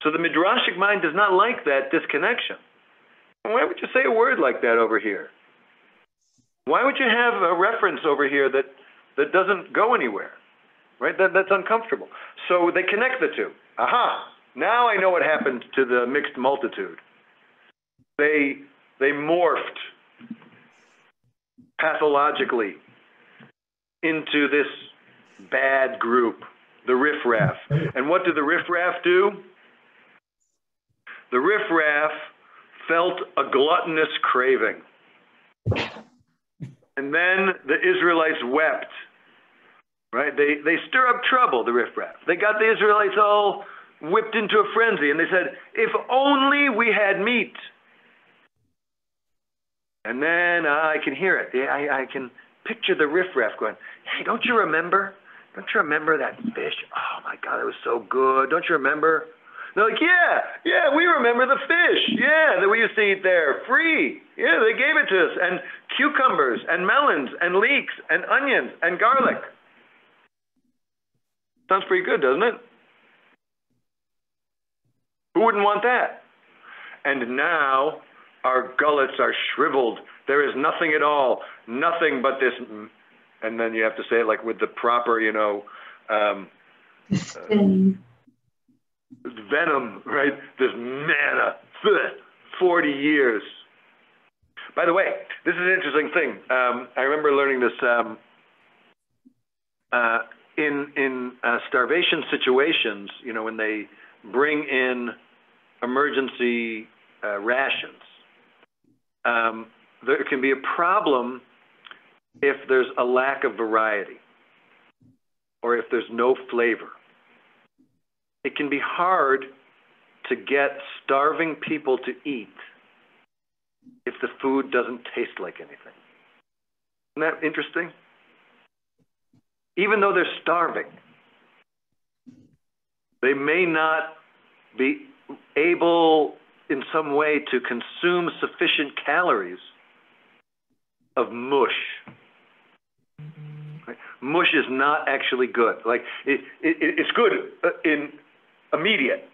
So the Midrashic mind does not like that disconnection. Why would you say a word like that over here? Why would you have a reference over here that doesn't go anywhere, right? That's uncomfortable. So they connect the two. Aha! Now I know what happened to the mixed multitude. They morphed pathologically into this bad group, the riffraff. And what did the riffraff do? The riffraff felt a gluttonous craving. And then the Israelites wept, right? They stir up trouble, the riffraff. They got the Israelites all whipped into a frenzy, and they said, if only we had meat. And then I can hear it. I can picture the riffraff going, hey, don't you remember that fish? Oh my God, it was so good. Don't you remember? They're like, yeah, we remember the fish. Yeah, that we used to eat there, free. Yeah, they gave it to us. And cucumbers and melons and leeks and onions and garlic. Sounds pretty good, doesn't it? Who wouldn't want that? And now our gullets are shriveled. There is nothing at all. Nothing but this. And then you have to say it like with the proper, venom, right? This manna, 40 years. By the way, this is an interesting thing. I remember learning this in starvation situations, when they bring in emergency rations. There can be a problem if there's a lack of variety or if there's no flavor. It can be hard to get starving people to eat if the food doesn't taste like anything. Isn't that interesting? Even though they're starving, they may not be able in some way to consume sufficient calories of mush. Right? Mush is not actually good. Like it's good in immediate,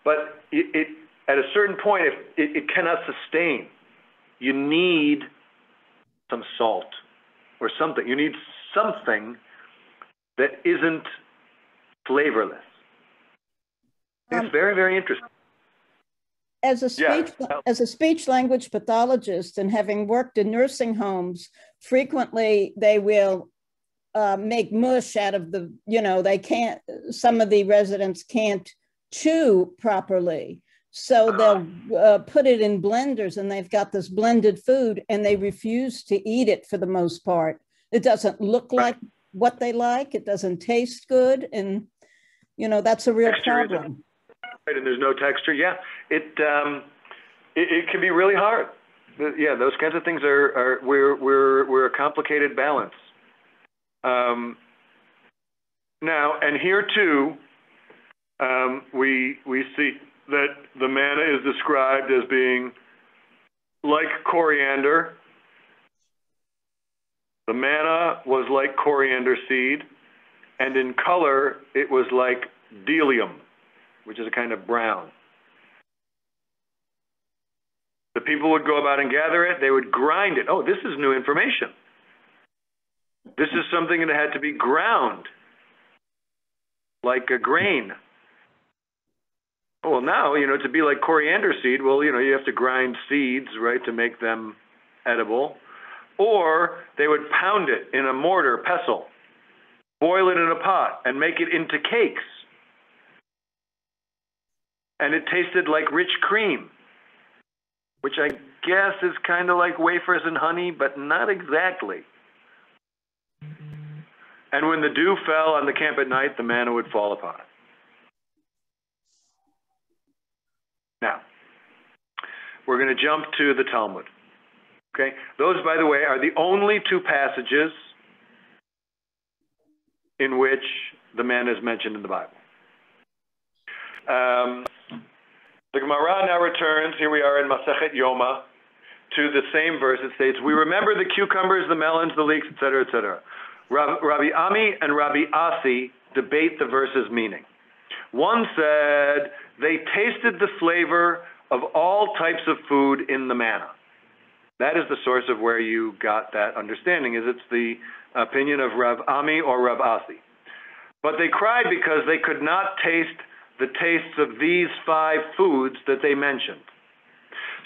but it at a certain point, if it cannot sustain. You need some salt or something. You need something that isn't flavorless. It's very, very interesting. As a speech language pathologist and having worked in nursing homes, frequently they will make mush out of the, some of the residents can't chew properly. So they'll put it in blenders and they've got this blended food and they refuse to eat it for the most part. It doesn't look like what they like. It doesn't taste good. And, that's a real problem. Right, and there's no texture. Yeah, it can be really hard. Yeah, those kinds of things we're a complicated balance. Now, and here too, we see that the manna is described as being like coriander. The manna was like coriander seed, and in color it was like bdellium, which is a kind of brown. The people would go about and gather it. They would grind it. Oh, this is new information. This is something that had to be ground like a grain. Well, now, to be like coriander seed, well, you have to grind seeds, right, to make them edible. Or they would pound it in a mortar, pestle, boil it in a pot, and make it into cakes. And it tasted like rich cream, which I guess is kind of like wafers and honey, but not exactly. And when the dew fell on the camp at night, the manna would fall upon it. Now, we're going to jump to the Talmud. Okay? Those, by the way, are the only two passages in which the manna is mentioned in the Bible. The Gemara now returns, here we are in Masechet Yoma, to the same verse. It states, we remember the cucumbers, the melons, the leeks, etc., etc. Rabbi Ami and Rabbi Asi debate the verse's meaning. One said, they tasted the flavor of all types of food in the manna. That is the source of where you got that understanding, is it's the opinion of Rav Ami or Rav Asi. But they cried because they could not taste the tastes of these 5 foods that they mentioned.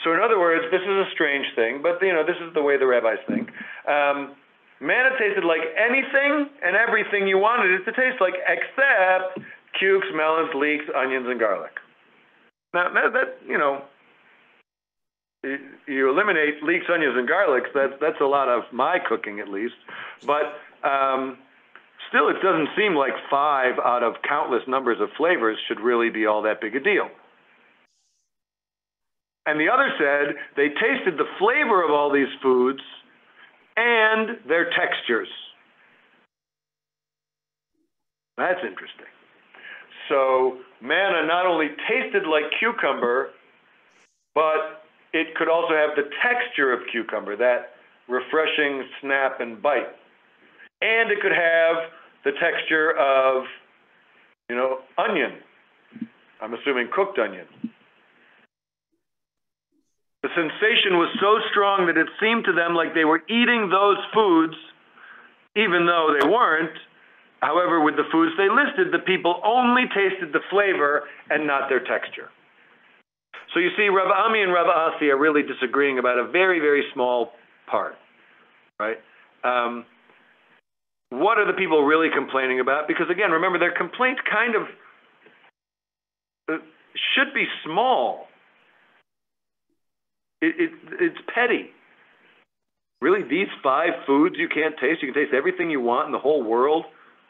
So in other words, this is a strange thing, but this is the way the rabbis think. Manna tasted like anything and everything you wanted it to taste like, except cukes, melons, leeks, onions, and garlic. Now that you eliminate leeks, onions, and garlics, that's a lot of my cooking at least. But still, it doesn't seem like 5 out of countless numbers of flavors should really be all that big a deal. And the other said they tasted the flavor of all these foods and their textures. That's interesting. So manna not only tasted like cucumber, but it could also have the texture of cucumber, that refreshing snap and bite. And it could have the texture of, onion. I'm assuming cooked onion. The sensation was so strong that it seemed to them like they were eating those foods, even though they weren't. However, with the foods they listed, the people only tasted the flavor and not their texture. So you see, Rav Ami and Rav Asi are really disagreeing about a very, very small part, right? What are the people really complaining about? Because again, remember, their complaint kind of should be small. It's petty. Really, these 5 foods you can't taste? You can taste everything you want in the whole world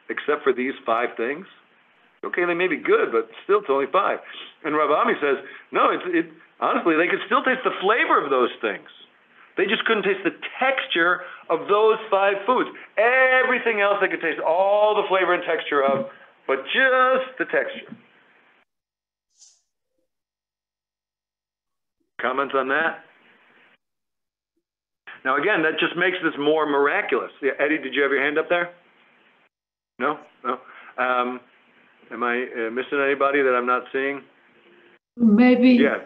except for these 5 things? Okay, they may be good, but still it's only 5. And Rav Ami says, no, honestly, they could still taste the flavor of those things. They just couldn't taste the texture of those 5 foods. Everything else they could taste all the flavor and texture of, but just the texture. Comments on that? Now, again, that just makes this more miraculous. Yeah, Eddie, did you have your hand up there? No? No? Am I missing anybody that I'm not seeing? Maybe, yeah.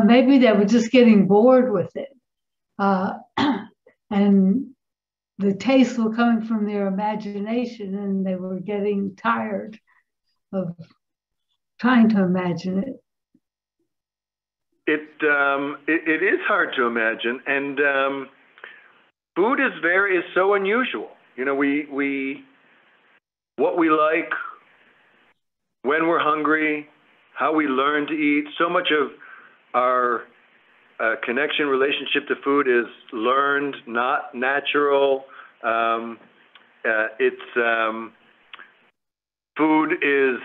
Maybe they were just getting bored with it. And the tastes were coming from their imagination, and they were getting tired of trying to imagine it. It is hard to imagine, and food is so unusual. You know, what we like, when we're hungry, how we learn to eat. So much of our connection, relationship to food is learned, not natural. Food is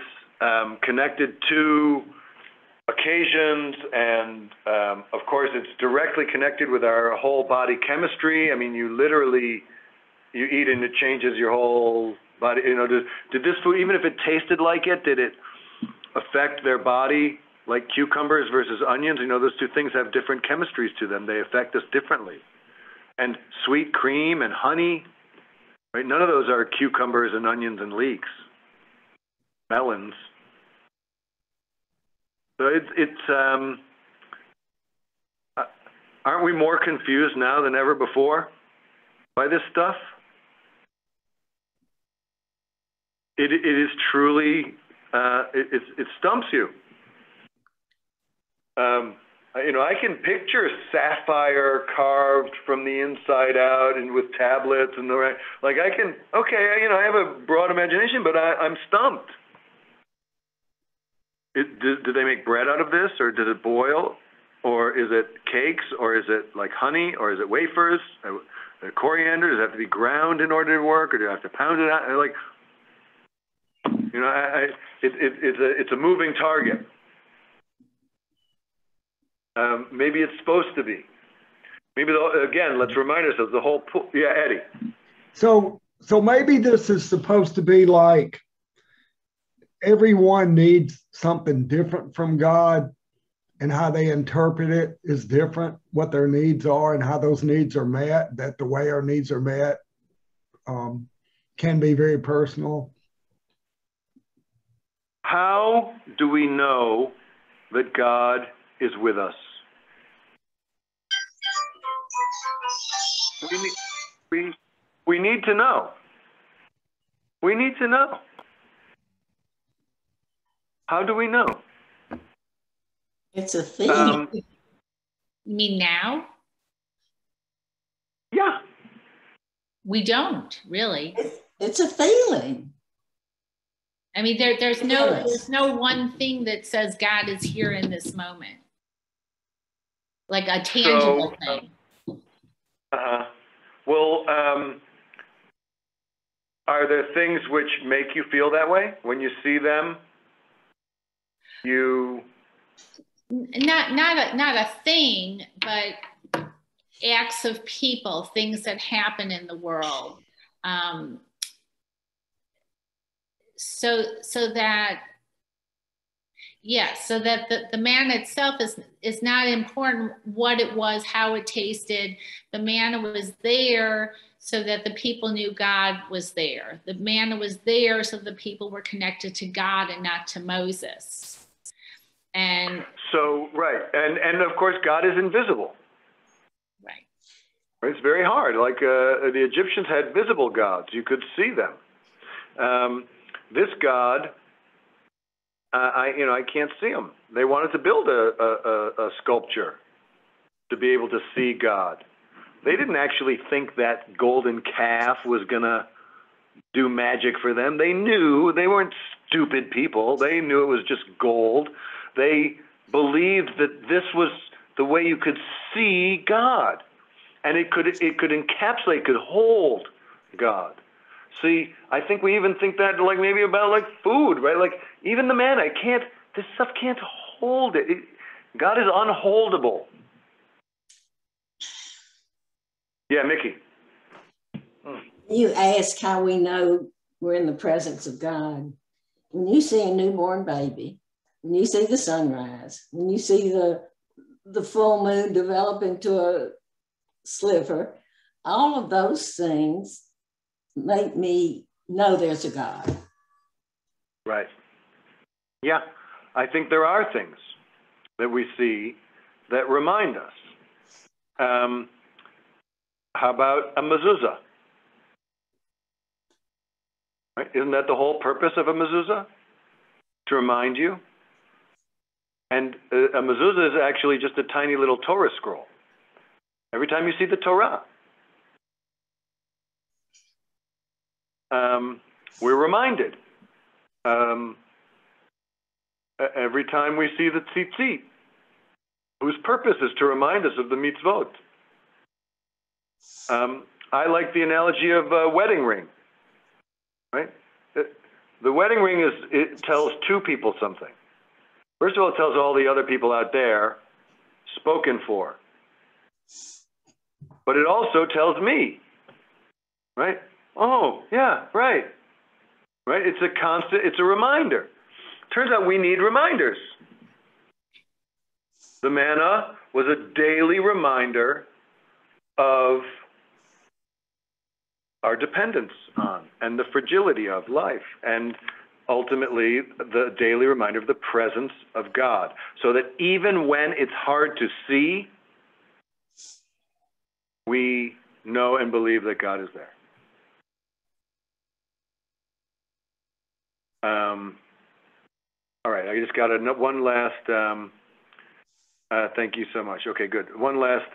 connected to occasions, and of course it's directly connected with our whole body chemistry. I mean, you eat and it changes your whole body. You know, did this food, even if it tasted like it, did it affect their body like cucumbers versus onions? You know, those 2 things have different chemistries to them. They affect us differently. And sweet cream and honey, right? None of those are cucumbers and onions and leeks. Melons. So aren't we more confused now than ever before by this stuff? It is truly, it stumps you. You know, I can picture sapphire carved from the inside out and with tablets and like I can, okay, you know, I have a broad imagination, but I'm stumped. Do they make bread out of this, or does it boil, or is it cakes, or is it like honey, or is it wafers? Coriander, does it have to be ground in order to work, or do you have to pound it out? Like, you know, it's a moving target. Maybe it's supposed to be. Maybe again, let's remind ourselves the whole. Yeah, Eddie. So maybe this is supposed to be like everyone needs something different from God, and how they interpret it is different. What their needs are and how those needs are met. That the way our needs are met can be very personal. How do we know that God is with us? We need to know. We need to know. How do we know? It's a thing. You mean now? Yeah. We don't really. It's a feeling. I mean, there's no one thing that says God is here in this moment, like a tangible thing. Well, are there things which make you feel that way when you see them? Not a thing, but acts of people, things that happen in the world. So that the manna itself is not important what it was, how it tasted. The manna was there so that the people knew God was there. The manna was there so the people were connected to God and not to Moses. And so, right. And of course, God is invisible. Right. It's very hard. Like the Egyptians had visible gods. You could see them. This God, I can't see him. They wanted to build a sculpture to be able to see God. They didn't actually think that golden calf was going to do magic for them. They knew, they weren't stupid people. They knew it was just gold. They believed that this was the way you could see God. and it could encapsulate, could hold God. See, I think we even think that like maybe about like food, right? Like even the manna, this stuff can't hold it. God is unholdable. Yeah, Mickey. You ask how we know we're in the presence of God. When you see a newborn baby, when you see the sunrise, when you see the full moon develop into a sliver, all of those things make me know there's a God. Right. Yeah, I think there are things that we see that remind us. How about a mezuzah? Right? Isn't that the whole purpose of a mezuzah? To remind you? And a mezuzah is actually just a tiny little Torah scroll. Every time you see the Torah, we're reminded. Every time we see the tzitzit, whose purpose is to remind us of the mitzvot. I like the analogy of a wedding ring, right? The wedding ring it tells two people something. First of all, it tells all the other people out there, spoken for. But it also tells me, right? Oh, yeah, right. Right? It's a reminder. Turns out we need reminders. The manna was a daily reminder of our dependence on and the fragility of life, and ultimately the daily reminder of the presence of God, so that even when it's hard to see, we know and believe that God is there. All right, I just got one last, thank you so much. Okay, good. One last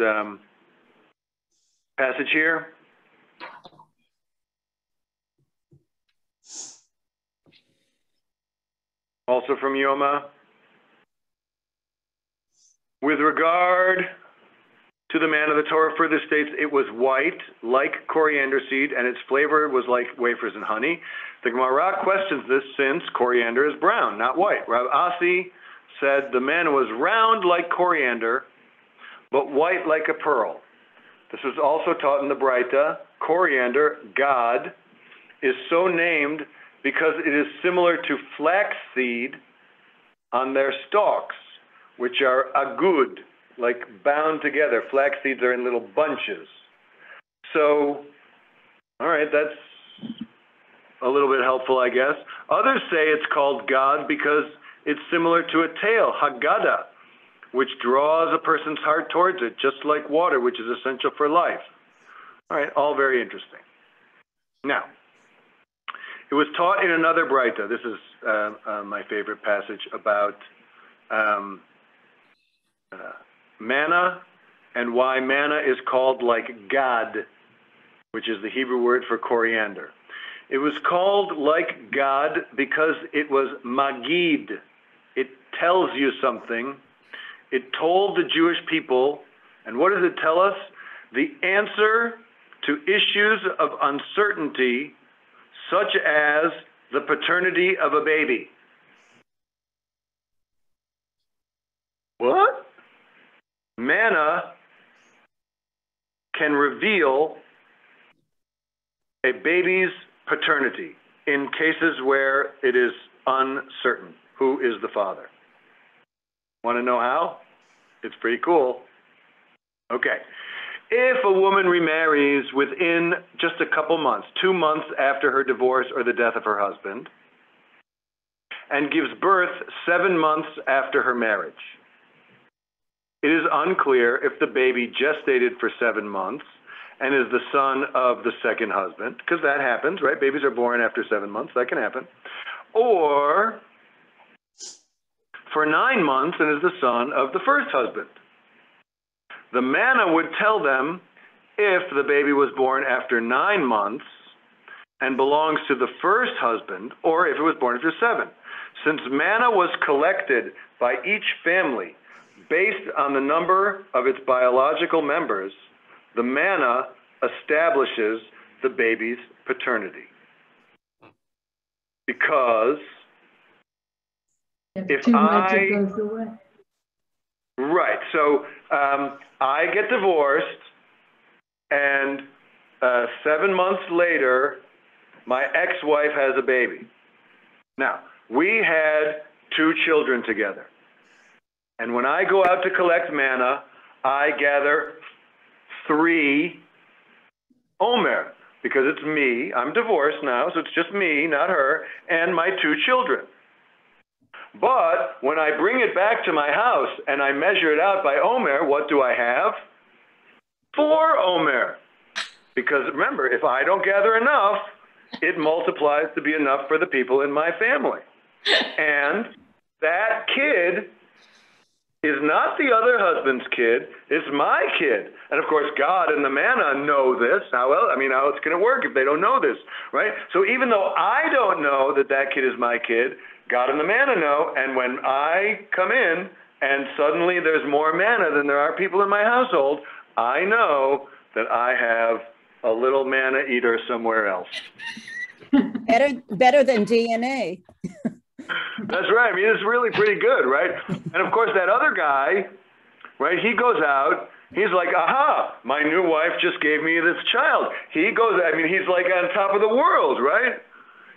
passage here. Also from Yoma. With regard to the manna, the Torah further states it was white, like coriander seed, and its flavor was like wafers and honey. The Gemara questions this since coriander is brown, not white. Rav Asi said the manna was round like coriander, but white like a pearl. This was also taught in the Braita. Coriander, God, is so named because it is similar to flax seed on their stalks, which are agud, like bound together. Flax seeds are in little bunches. So, all right, that's a little bit helpful, I guess. Others say it's called God because it's similar to a tail, Haggadah, which draws a person's heart towards it, just like water, which is essential for life. All right, all very interesting. Now, it was taught in another Braita. This is my favorite passage about manna and why manna is called like God, which is the Hebrew word for coriander. It was called like God because it was magid. It tells you something. It told the Jewish people, and what does it tell us? The answer to issues of uncertainty, such as the paternity of a baby. What? Manna can reveal a baby's paternity in cases where it is uncertain who is the father. Want to know how? It's pretty cool. Okay. If a woman remarries within just a couple months, 2 months after her divorce or the death of her husband, and gives birth 7 months after her marriage, it is unclear if the baby gestated for 7 months and is the son of the second husband, because that happens, right? Babies are born after 7 months, that can happen. Or for 9 months and is the son of the first husband. The manna would tell them if the baby was born after 9 months and belongs to the first husband, or if it was born after 7. Since manna was collected by each family based on the number of its biological members, the manna establishes the baby's paternity. Because if too much, it goes away. Right. So I get divorced, and 7 months later, my ex-wife has a baby. Now, we had 2 children together. And when I go out to collect manna, I gather 3 omer, because it's me. I'm divorced now, so it's just me, not her, and my 2 children. But when I bring it back to my house and I measure it out by omer, what do I have? 4 omer. Because remember, if I don't gather enough, it multiplies to be enough for the people in my family. And that kid is not the other husband's kid, it's my kid. And of course, God and the manna know this. How else? I mean, how it's going to work if they don't know this, right? So even though I don't know that that kid is my kid, God and the manna know. And when I come in and suddenly there's more manna than there are people in my household, I know that I have a little manna eater somewhere else. Better than DNA. That's right. I mean, it's really pretty good, right? And of course, that other guy, right, he goes out, he's like, aha, my new wife just gave me this child. He goes, I mean, he's like on top of the world, right?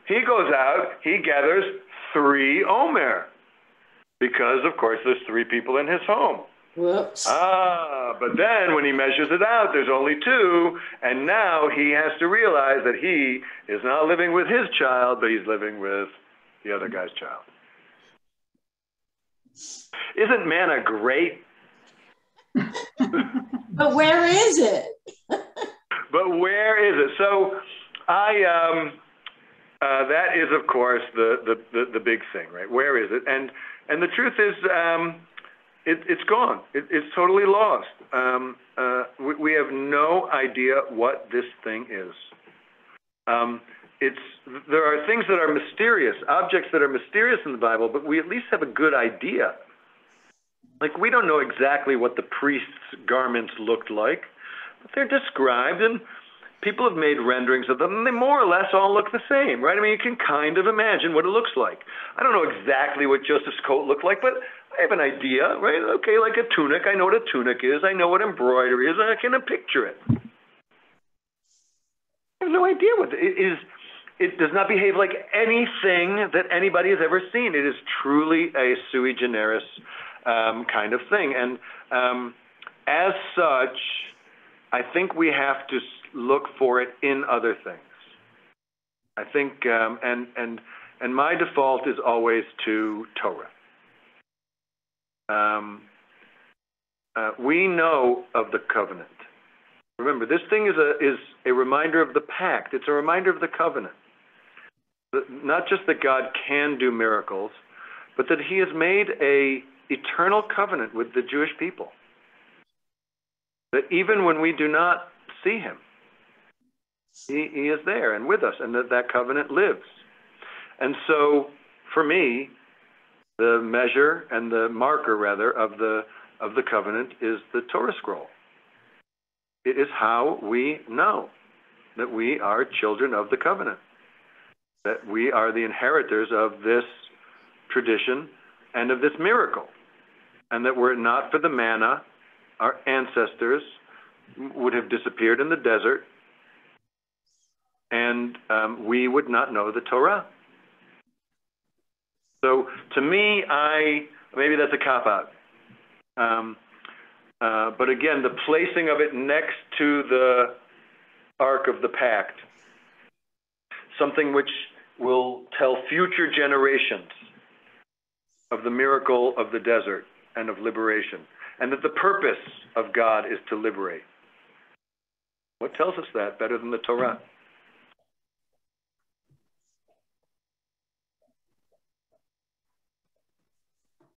He goes out, he gathers 3 omer, because, of course, there's 3 people in his home. Whoops. But then when he measures it out, there's only 2, and now he has to realize that he is not living with his child, but he's living with the other guy's child. Isn't manna great? But where is it? But where is it? So that is, of course, the big thing, right? Where is it? And the truth is, it's gone. It's totally lost. We have no idea what this thing is. There are things that are mysterious, objects that are mysterious in the Bible, but we at least have a good idea. Like, we don't know exactly what the priest's garments looked like, but they're described, and people have made renderings of them, and they more or less all look the same, right? I mean, you can kind of imagine what it looks like. I don't know exactly what Joseph's coat looked like, but I have an idea, right? Okay, like a tunic, I know what a tunic is, I know what embroidery is, and I can picture it. I have no idea what it is. It does not behave like anything that anybody has ever seen. It is truly a sui generis kind of thing. And as such, I think we have to look for it in other things. I think, and my default is always to Torah. We know of the covenant. Remember, this thing is a reminder of the pact. It's a reminder of the covenant. Not just that God can do miracles, but that he has made an eternal covenant with the Jewish people. That even when we do not see him, he is there and with us, and that covenant lives. And so, for me, the measure and the marker, rather, of the covenant is the Torah scroll. It is how we know that we are children of the covenant, that we are the inheritors of this tradition and of this miracle, and that were it not for the manna, our ancestors would have disappeared in the desert, and we would not know the Torah. So to me, maybe that's a cop-out. But again, the placing of it next to the Ark of the Pact, something which will tell future generations of the miracle of the desert and of liberation, and that the purpose of God is to liberate. What tells us that better than the Torah?